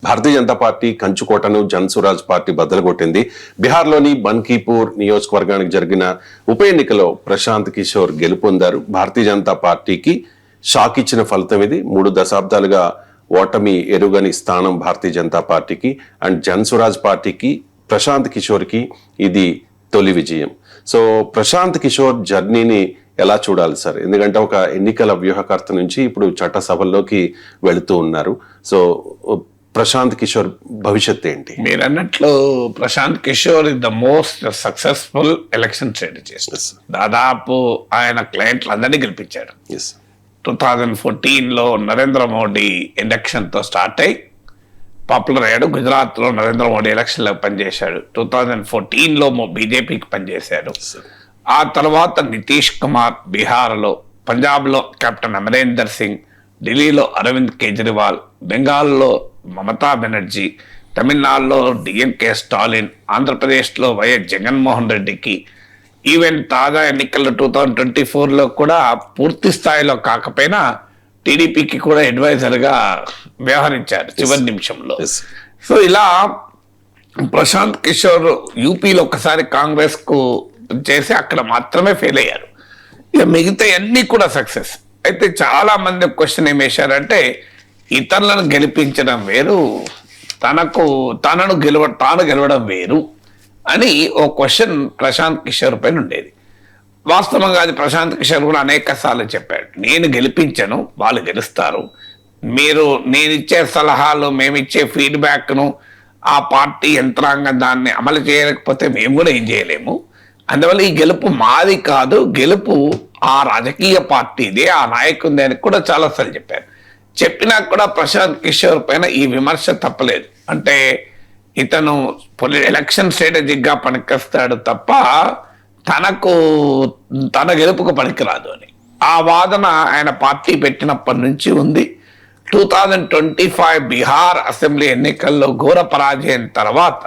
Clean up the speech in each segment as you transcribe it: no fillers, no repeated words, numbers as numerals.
Bharatiya Janata party కంచుకోటను Jan Suraaj party బద్దలుకొట్టింది. బీహార్లోని బన్కీపూర్ నియోజకవర్గానికి జరిగిన ఉప ఎన్నికలో ప్రశాంత్ కిషోర్ గెలుపొందారు. భారతీయ జనతా పార్టీకి షాక్ ఇచ్చిన ఫలితం ఇది. 3 దశాబ్దాలుగా ఓటమి ఎరుగని స్థానం భారతీయ జనతా పార్టీకి. అండ్ జన్సురాజ్ పార్టీకి, ప్రశాంత్ కిషోర్కి ఇది తొలి విజయం. సో ప్రశాంత్ కిషోర్ జర్నీని ఎలా చూడాలి సార్? ఎందుకంటే ఒక ఎన్నికల వ్యూహకర్త నుంచి ఇప్పుడు చట్టసభల్లోకి వెళుతూ ఉన్నారు. సో ప్రశాంత్ కిషోర్ భవిష్యత్ ఏంటి? మీరు అన్నట్లు Prashant Kishor is the most successful election strategist. దాదాపు ఆయన క్లయింట్లు అందరినీ గెలిపించాడు. 2014లో నరేంద్ర మోడీ ఎలక్షన్తో స్టార్ట్ అయ్యి పాపులర్ అయ్యాడు. గుజరాత్లో నరేంద్ర మోడీ ఎలక్షన్లో పనిచేశాడు. 2014లో బీజేపీకి పనిచేశాడు. ఆ తర్వాత నితీష్ కుమార్ బీహార్లో, పంజాబ్లో కెప్టెన్ అమరేందర్ సింగ్, ఢిల్లీలో అరవింద్ కేజ్రీవాల్, బెంగాల్లో మమతా బెనర్జీ, తమిళనాడులో డిఎంకే స్టాలిన్, ఆంధ్రప్రదేశ్లో వైఎస్ జగన్మోహన్ రెడ్డికి, ఈవెన్ తాజా ఎన్నికల్లో 2024లో కూడా పూర్తి స్థాయిలో కాకపోయినా టీడీపీకి కూడా అడ్వైజర్గా వ్యవహరించారు చివరి నిమిషంలో. సో ఇలా ప్రశాంత్ కిషోర్ యూపీలో ఒకసారి కాంగ్రెస్కు చేసి అక్కడ మాత్రమే ఫెయిల్ అయ్యారు. ఇక మిగతా అన్నీ కూడా సక్సెస్. అయితే చాలా మంది క్వశ్చన్ ఏం వేశారంటే ఇతరులను గెలిపించడం వేరు, తాను గెలవడం వేరు అని ఓ క్వశ్చన్ ప్రశాంత్ కిషోర్ పైన ఉండేది. వాస్తవంగా అది ప్రశాంత్ కిషోర్ కూడా అనేక సార్లు చెప్పాడు, నేను గెలిపించను, వాళ్ళు గెలుస్తారు. నేను ఇచ్చే సలహాలు, మేమిచ్చే ఫీడ్బ్యాక్ను ఆ పార్టీ యంత్రాంగం దాన్ని అమలు చేయలేకపోతే మేము కూడా ఏం చేయలేము. అందువల్ల ఈ గెలుపు మాది కాదు, గెలుపు ఆ రాజకీయ పార్టీదే, ఆ నాయకుడిదే అని కూడా చాలాసార్లు చెప్పారు. చెప్పినా కూడా ప్రశాంత్ కిషోర్ పైన ఈ విమర్శ తప్పలేదు. అంటే ఇతను ఎలక్షన్ స్ట్రాటజిక్గా పనికొస్తాడు తప్ప తన గెలుపుకు పనికిరాదు అని ఆ వాదన ఆయన పార్టీ పెట్టినప్పటి నుంచి ఉంది. 2025 బీహార్ అసెంబ్లీ ఎన్నికల్లో ఘోర పరాజయం తర్వాత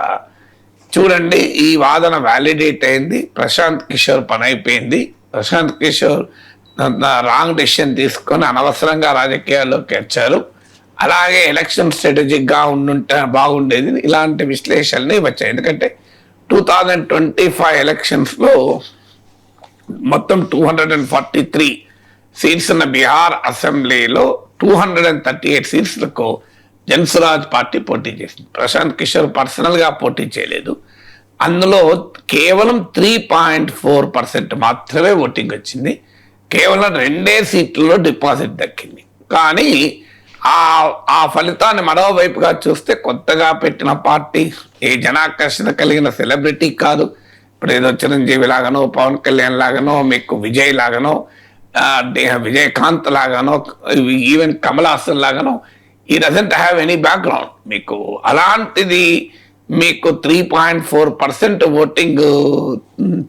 చూడండి ఈ వాదన వ్యాలిడేట్ అయింది. ప్రశాంత్ కిషోర్ పని అయిపోయింది. ప్రశాంత్ కిషోర్ రాంగ్ డెసిషన్ తీసుకొని అనవసరంగా రాజకీయాల్లోకి వచ్చారు. అలాగే ఎలక్షన్ స్ట్రాటజిక్గా ఉండుంటే బాగుండేది. ఇలాంటి విశ్లేషణలు వచ్చాయి. ఎందుకంటే 2025 ఎలక్షన్స్లో మొత్తం 243 సీట్స్ ఉన్న బీహార్ అసెంబ్లీలో 238 సీట్స్లకు జన్సురాజ్ పార్టీ పోటీ చేసింది. ప్రశాంత్ కిషోర్ పర్సనల్గా పోటీ చేయలేదు. అందులో కేవలం 3.4% మాత్రమే ఓటింగ్ వచ్చింది. కేవలం 2 సీట్లలో డిపాజిట్ దక్కింది. కానీ ఆ ఫలితాన్ని మరోవైపుగా చూస్తే కొత్తగా పెట్టిన పార్టీ, ఏ జనాకర్షణ కలిగిన సెలబ్రిటీ కాదు. ఇప్పుడు ఏదో చిరంజీవి లాగానో, పవన్ కళ్యాణ్ లాగానో, మీకు విజయ్ లాగానో, విజయకాంత్ లాగానో, ఈవెన్ కమల్ హాసన్ లాగానో, ఈ డజంట్ హ్యావ్ ఎనీ బ్యాక్గ్రౌండ్. మీకు అలాంటిది మీకు 3.4% ఓటింగ్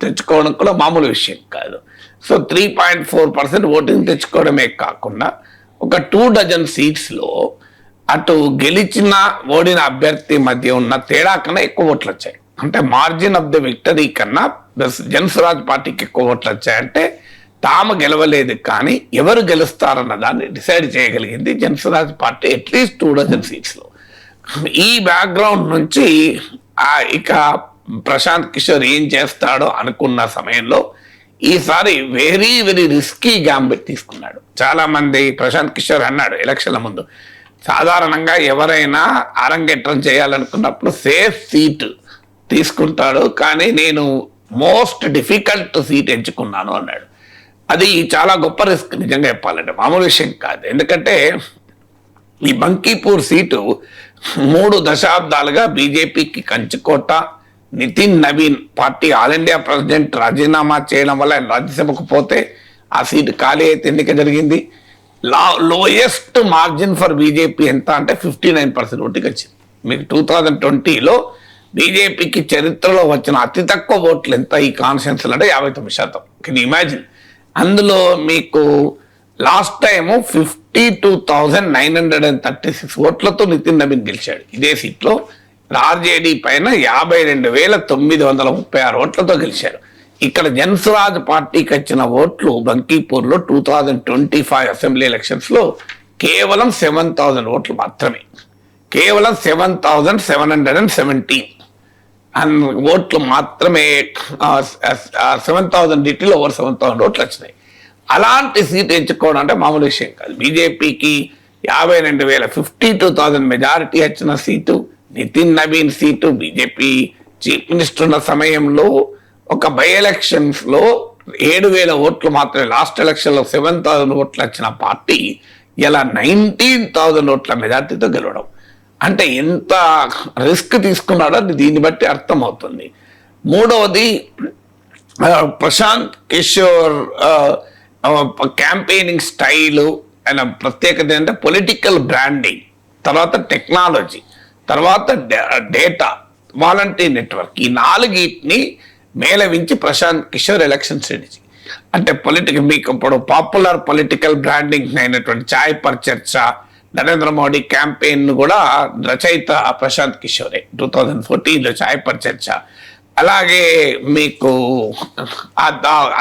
తెచ్చుకోవడం కూడా మామూలు విషయం కాదు. సో 3.4% ఓటింగ్ తెచ్చుకోవడమే కాకుండా ఒక 2 డజన్ సీట్స్లో అటు గెలిచిన ఓడిన అభ్యర్థి మధ్య ఉన్న తేడా కన్నా ఎక్కువ ఓట్లు వచ్చాయి. అంటే మార్జిన్ ఆఫ్ ద విక్టరీ కన్నా జన్సురాజ్ పార్టీకి ఎక్కువ ఓట్లు వచ్చాయంటే తాము గెలవలేదు కానీ ఎవరు గెలుస్తారన్న దాన్ని డిసైడ్ చేయగలిగింది జన్సురాజ్ పార్టీ అట్లీస్ట్ 2 డజన్ సీట్స్లో. ఈ బ్యాక్గ్రౌండ్ నుంచి ఇక ప్రశాంత్ కిషోర్ ఏం చేస్తాడో అనుకున్న సమయంలో ఈసారి వెరీ వెరీ రిస్కీ గ్యాంబెట్ తీసుకున్నాడు. చాలా మంది ప్రశాంత్ కిషోర్ అన్నాడు ఎలక్షన్ల ముందు, సాధారణంగా ఎవరైనా అరంగేట్రం చేయాలనుకున్నప్పుడు సేఫ్ సీట్ తీసుకుంటాడు, కానీ నేను మోస్ట్ డిఫికల్ట్ సీట్ ఎంచుకున్నాను అన్నాడు. అది చాలా గొప్ప రిస్క్ నిజంగా చెప్పాలంటే, మామూలు విషయం కాదు. ఎందుకంటే ఈ బంకీపూర్ సీటు 3 దశాబ్దాలుగా బీజేపీకి కంచుకోట. Nitin Naveen party all India president రాజీనామా చేయడం వల్ల ఆయన రాజ్యసభకు పోతే ఆ సీటు ఖాళీ అయితే ఎన్నిక జరిగింది. లోయెస్ట్ మార్జిన్ ఫర్ బీజేపీ ఎంత అంటే 59% ఓటికి వచ్చింది. మీకు 2020లో బీజేపీకి చరిత్రలో వచ్చిన అతి తక్కువ ఓట్లు ఎంత ఈ కాన్స్టిట్యున్సీలో అంటే 59%. Can you imagine? అందులో మీకు లాస్ట్ టైము 52,936 ఓట్లతో నితిన్ నవీన్ గెలిచాడు. ఇదే సీట్లో ఆర్జేడీ పైన 52,936 ఓట్లతో గెలిచారు. ఇక్కడ జన్సురాజ్ పార్టీకి వచ్చిన ఓట్లు బంకీపూర్లో 2025 అసెంబ్లీ ఎలక్షన్స్లో కేవలం 7,000 ఓట్లు మాత్రమే. కేవలం 7,717 ఓట్లు మాత్రమే, 7,000 డిటీలో ఓవర్ 7,000 ఓట్లు వచ్చినాయి. అలాంటి సీట్ ఎంచుకోవడం అంటే మామూలు విషయం కాదు. బీజేపీకి 52,000 52,000 మెజారిటీ వచ్చిన seat, Nitin Naveen seat, BJP chief minister ఉన్న సమయంలో ఒక బై ఎలక్షన్స్ లో 7,000 ఓట్లు మాత్రమే, లాస్ట్ ఎలక్షన్ లో 7,000 ఓట్లు వచ్చిన పార్టీ ఇలా 19,000 ఓట్ల మెజార్టీతో గెలవడం అంటే ఎంత రిస్క్ తీసుకున్నాడో దీన్ని బట్టి అర్థమవుతుంది. మూడవది, ప్రశాంత్ కిషోర్ క్యాంపెయినింగ్ స్టైలు, ఆయన ప్రత్యేకత ఏంటంటే పొలిటికల్ బ్రాండింగ్, తర్వాత టెక్నాలజీ, తర్వాత డేటా, వాలంటీర్ నెట్వర్క్, ఈ 4ని మేళవించి ప్రశాంత్ కిషోర్ ఎలక్షన్ స్ట్రాటజీ అంటే మీకు ఇప్పుడు పాపులర్ పొలిటికల్ బ్రాండింగ్ అయినటువంటి ఛాయ్ పర్ చర్చ, నరేంద్ర మోడీ క్యాంపెయిన్ కూడా రచయిత ప్రశాంత్ కిషోరే. 2014లో ఛాయ్ పర్ చర్చ. అలాగే మీకు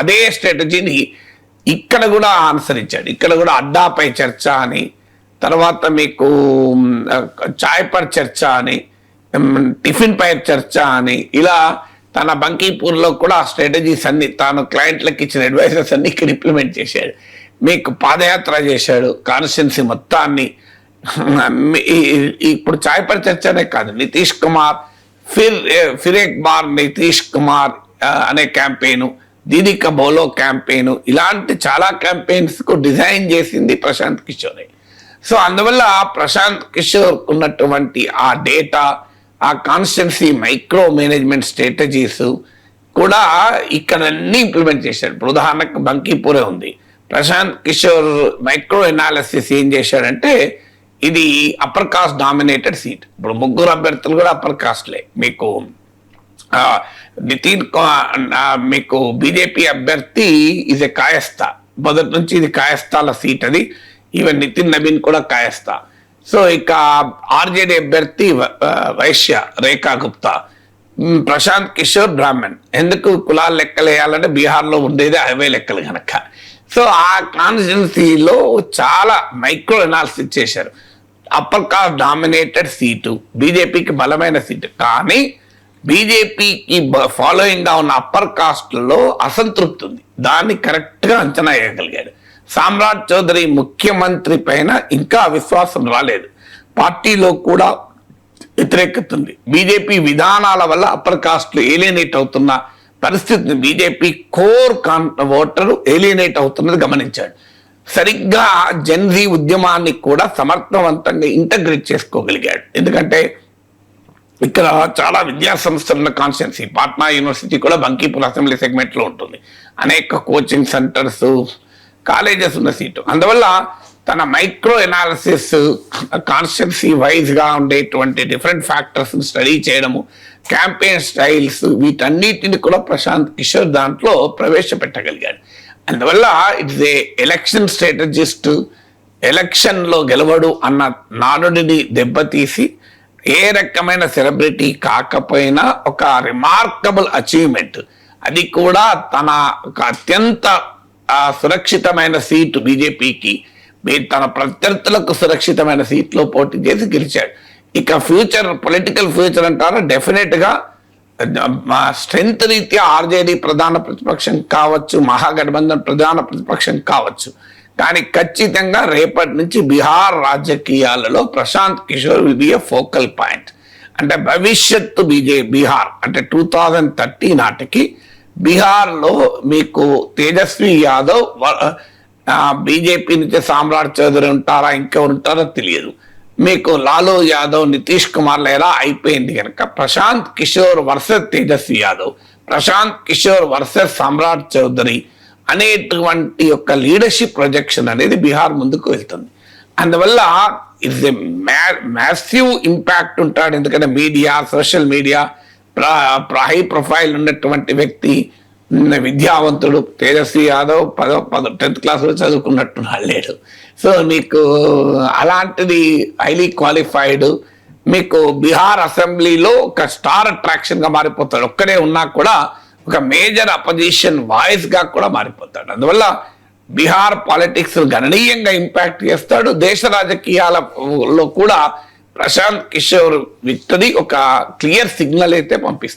అదే స్ట్రాటజీని ఇక్కడ కూడా అనుసరించాడు. ఇక్కడ కూడా అడ్డాపై చర్చ అని, తర్వాత మీకు ఛాయ్ పర్ చర్చ అని, టిఫిన్ పై చర్చ అని, ఇలా తన బంకీపూర్లో కూడా ఆ స్ట్రాటజీస్ అన్ని తాను క్లయింట్లకు ఇచ్చిన అడ్వైజర్స్ అన్ని ఇక్కడ ఇంప్లిమెంట్ చేశాడు. మీకు పాదయాత్ర చేశాడు కాన్స్టిట్యున్సీ మొత్తాన్ని. ఇప్పుడు ఛాయ్ పర్ చర్చనే కాదు, నితీష్ కుమార్ ఫిర్ ఎక్ బార్ నితీష్ కుమార్ అనే క్యాంపెయిన్, దీదీ కా బోలో క్యాంపెయిన్, ఇలాంటి చాలా క్యాంపెయిన్స్ కు డిజైన్ చేసింది ప్రశాంత్ కిషోరే. సో అందువల్ల ప్రశాంత్ కిషోర్ ఉన్నటువంటి ఆ డేటా, ఆ కాన్స్టిట్యున్సీ మైక్రో మేనేజ్మెంట్ స్ట్రాటజీస్ కూడా ఇక్కడ అన్ని ఇంప్లిమెంట్ చేశాడు. ఇప్పుడు ఉదాహరణకు బంకీపూరే ఉంది. ప్రశాంత్ కిషోర్ మైక్రో ఎనాలిసిస్ ఏం చేశాడంటే, ఇది అప్పర్ కాస్ట్ డామినేటెడ్ సీట్. ఇప్పుడు 3 అభ్యర్థులు కూడా అప్పర్ కాస్ట్లే. మీకు మీకు బీజేపీ అభ్యర్థి ఇది కాయస్థా, మొదటి నుంచి ఇది కాయస్థాల సీట్. అది ఈవెన్ నితిన్ నవీన్ కూడా కాయస్థా. సో ఇక ఆర్జేడీ అభ్యర్థి వైశ్య రేఖా గుప్తా, ప్రశాంత్ కిషోర్ బ్రాహ్మణ్. ఎందుకు కులాలు లెక్కలు వేయాలంటే బీహార్లో ఉండేది అవే లెక్కలు కనుక. సో ఆ కాన్స్టిట్యున్సీలో చాలా మైక్రో ఎనాలిసిస్ చేశారు. అప్పర్ కాస్ట్ డామినేటెడ్ సీటు, బీజేపీకి బలమైన సీటు, కానీ బీజేపీకి ఫాలోయింగ్ గా ఉన్న అప్పర్ కాస్ట్లో అసంతృప్తి ఉంది. దాన్ని కరెక్ట్గా అంచనా వేయగలిగాడు. సామ్రాట్ చౌదరి ముఖ్యమంత్రి పైన ఇంకా విశ్వాసం రాలేదు, పార్టీలో కూడా వ్యతిరేకత ఉంది. బీజేపీ విధానాల వల్ల అప్పర్ కాస్ట్లు ఏలియనేట్ అవుతున్న పరిస్థితిని బీజేపీ కోర్ ఓటరు ఏలియనేట్ అవుతున్నది గమనించాడు. సరిగ్గా జెన్జీ ఉద్యమాన్ని కూడా సమర్థవంతంగా ఇంటగ్రేట్ చేసుకోగలిగాడు. ఎందుకంటే ఇక్కడ చాలా విద్యా సంస్థల కాన్స్టిట్యున్సీ, పాట్నా యూనివర్సిటీ కూడా బంకీపూర్ అసెంబ్లీ సెగ్మెంట్ లో ఉంటుంది. అనేక కోచింగ్ సెంటర్స్, కాలేజెస్ ఉన్న సీటు. అందువల్ల తన మైక్రో ఎనాలిసిస్, కాన్స్టిట్యున్సీ వైజ్ గా ఉండేటువంటి డిఫరెంట్ ఫ్యాక్టర్స్ స్టడీ చేయడము, క్యాంపెయిన్ స్టైల్స్, వీటన్నిటిని కూడా ప్రశాంత్ కిషోర్ దాంట్లో ప్రవేశపెట్టగలిగాడు. అందువల్ల it's a election strategist. Election లో గెలవడు అన్న నానుడిని దెబ్బతీసి ఏ రకమైన సెలబ్రిటీ కాకపోయినా ఒక రిమార్కబుల్ అచీవ్మెంట్, అది కూడా తన ఒక అత్యంత సురక్షితమైన సీటు బీజేపీకి, తన ప్రత్యర్థులకు సురక్షితమైన సీట్లో పోటీ చేసి గెలిచాడు. ఇక ఫ్యూచర్, పొలిటికల్ ఫ్యూచర్ అంటారా, డెఫినెట్ గా స్ట్రెంత్ రీత్యా ఆర్జేడీ ప్రధాన ప్రతిపక్షం కావచ్చు, మహాగఠబంధన్ ప్రధాన ప్రతిపక్షం కావచ్చు, కానీ ఖచ్చితంగా రేపటి నుంచి బీహార్ రాజకీయాలలో Prashant Kishor will be a focal point. అంటే భవిష్యత్తు బీహార్ అంటే 2030 నాటికి బీహార్లో మీకు తేజస్వి యాదవ్, బీజేపీ నుంచి సామ్రాట్ చౌదరి ఉంటారా, ఇంకెవరు ఉంటారో తెలియదు. మీకు లాలూ యాదవ్, నితీష్ కుమార్ ఎలా అయిపోయింది కనుక ప్రశాంత్ కిషోర్ వర్సెస్ తేజస్వి యాదవ్, ప్రశాంత్ కిషోర్ వర్సెస్ సామ్రాట్ చౌదరి అనేటువంటి యొక్క లీడర్షిప్ ప్రొజెక్షన్ అనేది బీహార్ ముందుకు వెళ్తుంది. అందువల్ల ఇట్స్ ఎ మ్యాసివ్ ఇంపాక్ట్ ఉంటాడు. ఎందుకంటే media, social media, high profile ఉన్నటువంటి వ్యక్తి, విద్యావంతుడు. తేజస్వి యాదవ్ 10th క్లాస్లో చదువుకున్నట్టున్నాడు లేడు. సో మీకు అలాంటిది హైలీ క్వాలిఫైడ్, మీకు బీహార్ అసెంబ్లీలో ఒక స్టార్ అట్రాక్షన్ గా మారిపోతాడు. ఒక్కడే ఉన్నా కూడా ఒక మేజర్ అపోజిషన్ వాయిస్ గా కూడా మారిపోతాడు. అందువల్ల బీహార్ పాలిటిక్స్ గణనీయంగా ఇంపాక్ట్ చేస్తాడు. దేశ రాజకీయాలలో కూడా ప్రశాంత్ కిషోర్ విక్టరీ ఒక క్లియర్ సిగ్నల్ అయితే పంపిస్తుంది.